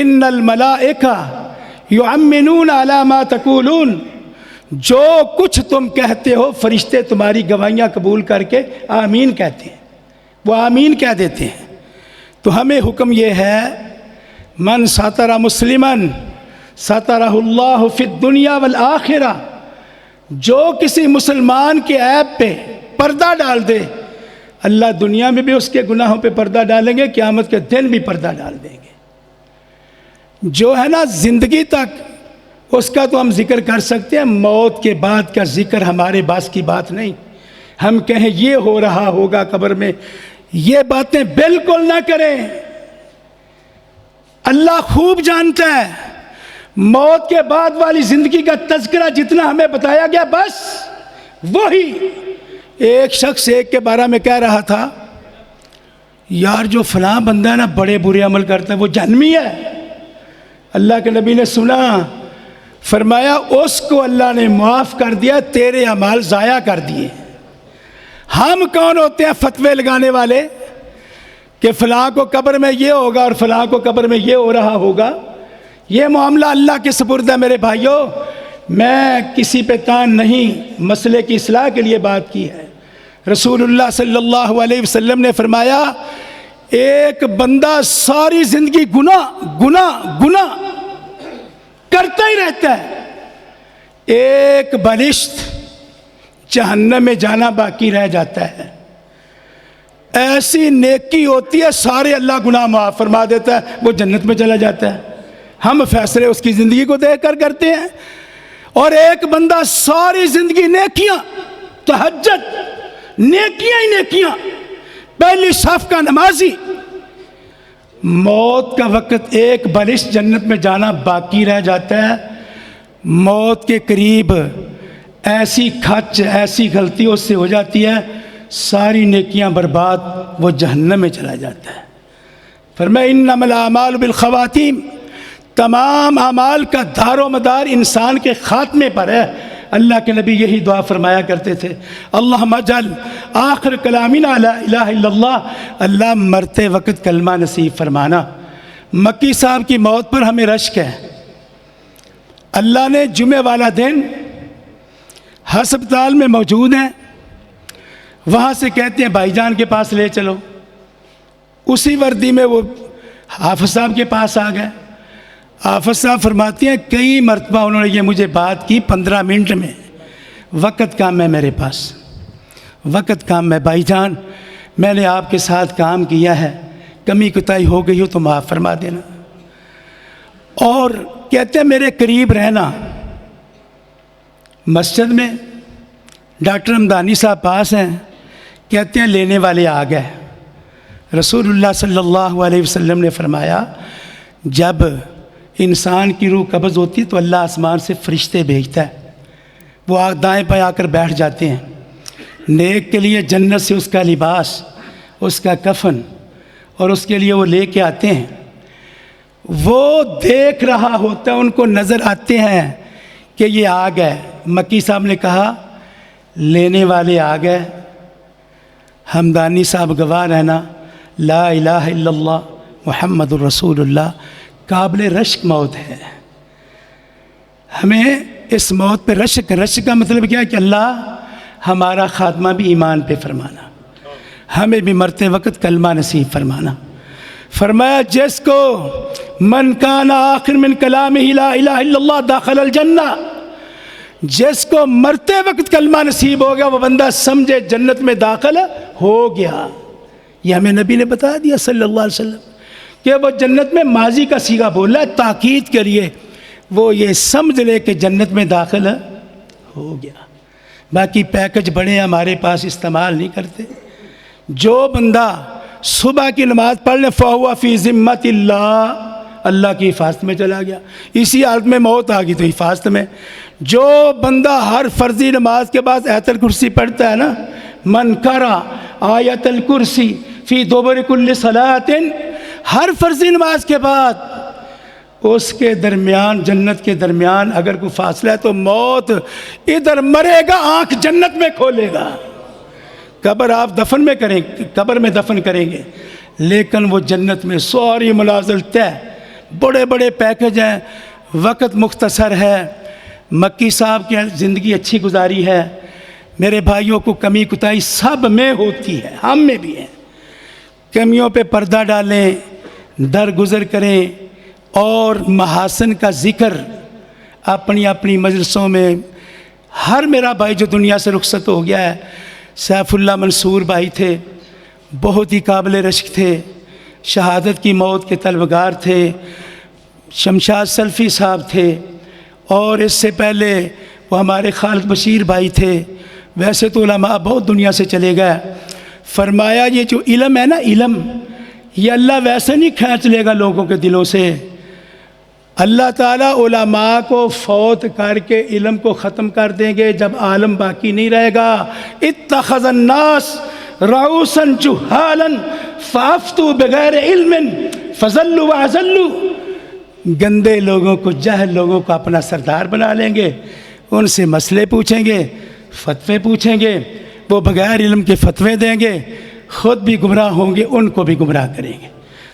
ان الملائکہ یؤمنون علی ما تقولون، جو کچھ تم کہتے ہو فرشتے تمہاری گواہیاں قبول کر کے آمین کہتے ہیں، وہ آمین کہہ دیتے ہیں۔ تو ہمیں حکم یہ ہے، من ستر مسلمن سترہ اللہ فی الدنیا والآخرہ، جو کسی مسلمان کے عیب پہ پردہ ڈال دے، اللہ دنیا میں بھی اس کے گناہوں پہ پردہ ڈالیں گے، قیامت کے دن بھی پردہ ڈال دیں گے۔ جو ہے نا زندگی تک اس کا تو ہم ذکر کر سکتے ہیں، موت کے بعد کا ذکر ہمارے بس کی بات نہیں۔ ہم کہیں یہ ہو رہا ہوگا قبر میں، یہ باتیں بالکل نہ کریں۔ اللہ خوب جانتا ہے، موت کے بعد والی زندگی کا تذکرہ جتنا ہمیں بتایا گیا بس وہی۔ ایک شخص ایک کے بارے میں کہہ رہا تھا، یار جو فلاں بندہ ہے نا بڑے برے عمل کرتا ہے وہ جہنمی ہے۔ اللہ کے نبی نے سنا، فرمایا اس کو اللہ نے معاف کر دیا، تیرے اعمال ضائع کر دیے۔ ہم کون ہوتے ہیں فتوے لگانے والے کہ فلاں کو قبر میں یہ ہوگا اور فلاں کو قبر میں یہ ہو رہا ہوگا؟ یہ معاملہ اللہ کے سپرد ہے میرے بھائیوں۔ میں کسی پہ تان نہیں، مسئلے کی اصلاح کے لیے بات کی ہے۔ رسول اللہ صلی اللہ علیہ وسلم نے فرمایا، ایک بندہ ساری زندگی گناہ کرتا ہی رہتا ہے، ایک بلشت جہنم میں جانا باقی رہ جاتا ہے۔ ایسی نیکی ہوتی ہے سارے اللہ گناہ معاف فرما دیتا ہے، وہ جنت میں چلا جاتا ہے۔ ہم فیصلے اس کی زندگی کو دیکھ کر کرتے ہیں۔ اور ایک بندہ ساری زندگی نیکیاں، تہجد، نیکیاں ہی نیکیاں، پہلی صف کا نمازی، موت کا وقت ایک بلش جنت میں جانا باقی رہ جاتا ہے۔ موت کے قریب ایسی کھچ، ایسی غلطی اس سے ہو جاتی ہے، ساری نیکیاں برباد، وہ جہنم میں چلا جاتا ہے۔ فرمایا انما الاعمال بالخواتیم، تمام اعمال کا دار و مدار انسان کے خاتمے پر ہے۔ اللہ کے نبی یہی دعا فرمایا کرتے تھے، اللہم اجعل آخر کلامنا لا الہ الا اللہ، اللہ مرتے وقت کلمہ نصیب فرمانا۔ مکی صاحب کی موت پر ہمیں رشک ہے۔ اللہ نے جمعہ والا دن ہسپتال میں موجود ہیں، وہاں سے کہتے ہیں بھائی جان کے پاس لے چلو۔ اسی وردی میں وہ حافظ صاحب کے پاس آ گئے۔ حافظ صاحب فرماتے ہیں کئی مرتبہ انہوں نے یہ مجھے بات کی 15 منٹ میں، وقت کام ہے میرے پاس، وقت کام ہے بھائی جان، میں نے آپ کے ساتھ کام کیا ہے، کمی کوتاہی ہو گئی ہو تو معاف فرما دینا۔ اور کہتے ہیں میرے قریب رہنا۔ مسجد میں ڈاکٹر ہمدانی صاحب پاس ہیں، کہتے ہیں لینے والے آ گئے۔ رسول اللہ صلی اللہ علیہ وسلم نے فرمایا، جب انسان کی روح قبض ہوتی ہے تو اللہ آسمان سے فرشتے بھیجتا ہے، وہ دائیں بائیں آ کر بیٹھ جاتے ہیں۔ نیک کے لیے جنت سے اس کا لباس، اس کا کفن، اور اس کے لیے وہ لے کے آتے ہیں۔ وہ دیکھ رہا ہوتا ہے، ان کو نظر آتے ہیں کہ یہ آ گئے۔ مکی صاحب نے کہا لینے والے آ گئے، ہمدانی صاحب گواہ رہنا، لا الہ الا اللہ محمد الرسول اللہ، قابل رشک موت ہے۔ ہمیں اس موت پہ رشک کا مطلب کیا ہے کہ اللہ ہمارا خاتمہ بھی ایمان پہ فرمانا، ہمیں بھی مرتے وقت کلمہ نصیب فرمانا۔ فرمایا جس کو من کان آخر من کلامہ لا الہ الا اللہ داخل الجنہ، جس کو مرتے وقت کلمہ نصیب ہو گیا وہ بندہ سمجھے جنت میں داخل ہو گیا۔ یہ ہمیں نبی نے بتا دیا صلی اللہ علیہ وسلم کہ وہ جنت میں ماضی کا صیغہ بولا ہے تاکید کے لیے، وہ یہ سمجھ لے کہ جنت میں داخل ہو گیا۔ باقی پیکج بڑے ہمارے پاس استعمال نہیں کرتے۔ جو بندہ صبح کی نماز پڑھ لے فَهُوَ فِي ذِمَّةِ اللَّهِ، اللہ کی حفاظت میں چلا گیا۔ اسی حالت میں موت آ گئی تو حفاظت میں۔ جو بندہ ہر فرضی نماز کے بعد آیت الکرسی پڑھتا ہے نا، من قرأ آیت الکرسی فی دبر کل صلاۃ، ہر فرضی نماز کے بعد اس کے درمیان، جنت کے درمیان اگر کوئی فاصلہ ہے تو موت ادھر مرے گا، آنکھ جنت میں کھولے گا۔ قبر آپ دفن میں دفن کریں گے، لیکن وہ جنت میں ساری منازل طے، بڑے بڑے پیکج ہیں، وقت مختصر ہے۔ مکی صاحب کی زندگی اچھی گزاری ہے۔ میرے بھائیوں کو کمی کوتاہی سب میں ہوتی ہے، ہم میں بھی ہے۔ کمیوں پہ پردہ ڈالیں، درگزر کریں، اور محاسن کا ذکر اپنی اپنی مجلسوں میں۔ ہر میرا بھائی جو دنیا سے رخصت ہو گیا ہے، سیف اللہ منصور بھائی تھے، بہت ہی قابل رشک تھے، شہادت کی موت کے طلبگار تھے۔ شمشاد سلفی صاحب تھے، اور اس سے پہلے وہ ہمارے خالد بشیر بھائی تھے۔ ویسے تو علماء بہت دنیا سے چلے گئے۔ فرمایا یہ جو علم ہے نا، علم یہ اللہ ویسے نہیں کھینچ لے گا لوگوں کے دلوں سے۔ اللہ تعالیٰ علماء کو فوت کر کے علم کو ختم کر دیں گے جب عالم باقی نہیں رہے گا۔ اتخذ الناس رؤوسا جہالا فافتوا بغیر علم فضلوا واضلوا۔ گندے لوگوں کو، جاہل لوگوں کو اپنا سردار بنا لیں گے، ان سے مسئلے پوچھیں گے، فتوے پوچھیں گے، وہ بغیر علم کے فتوے دیں گے، خود بھی گمراہ ہوں گے، ان کو بھی گمراہ کریں گے۔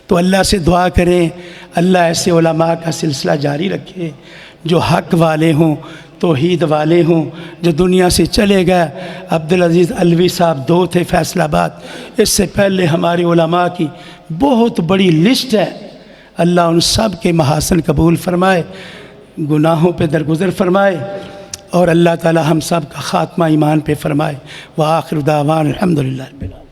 تو اللہ سے دعا کریں اللہ ایسے علماء کا سلسلہ جاری رکھے جو حق والے ہوں، توحید والے ہوں، جو دنیا سے چلے گئے۔ عبدالعزیز علوی صاحب 2 تھے فیصل آباد، اس سے پہلے ہمارے علماء کی بہت بڑی لسٹ ہے۔ اللہ ان سب کے محاسن قبول فرمائے، گناہوں پہ درگزر فرمائے، اور اللہ تعالی ہم سب کا خاتمہ ایمان پہ فرمائے۔ وآخر دعوانا الحمدللہ رب العالمین۔